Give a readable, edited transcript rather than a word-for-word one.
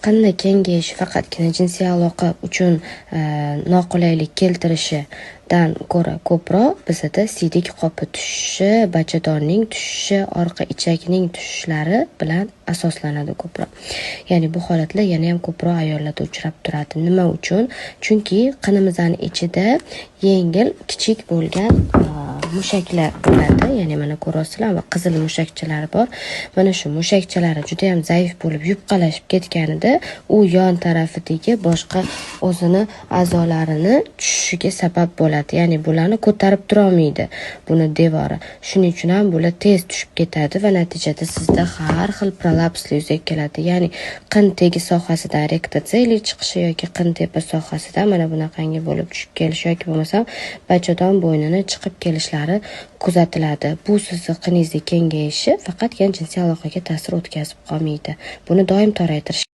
qinni kengayishi faqatgina jinsiy aloqa uchun noqulaylik keltirishidan ko'ra ko'proq bizada siydik qopi tushishi, bachadonning tushishi, orqa ichakning tushishlari bilan asoslanadi ko'proq. Ya'ni bu holatlar yana ham ko'proq ayollarda uchrab turadi. Nima uchun? Chunki qinimizning ichida yengil, kichik bo'lgan mushaklar bo'ladi. Ya'ni mana ko'rasizlar, va qizil mushakchalar bor. Mana shu mushakchalari juda ham zaif bo'lib, yupqalashib ketganida u yon tarafidagi boshqa o'zini a'zolarini tushishiga sabab bo'ladi. Ya'ni bularni ko'tarib tura olmaydi buni devori. Shuning uchun ham bular tez tushib ketadi va natijada sizda har xil prolapslar yuzaga keladi. Ya'ni qin tegi sohasidan rektotseliy chiqishi yoki qin tepa sohasidan mana bunaqangi bo'lib tushib kelishi yoki bo'lmasam bachadon bo'ynini chiqib kelishlari kuzatiladi. Bu sizni qiningizni kengayishi faqatgina jinsiy aloqaga ta'sir o'tkazib qolmaydi. Buni doim toraytirish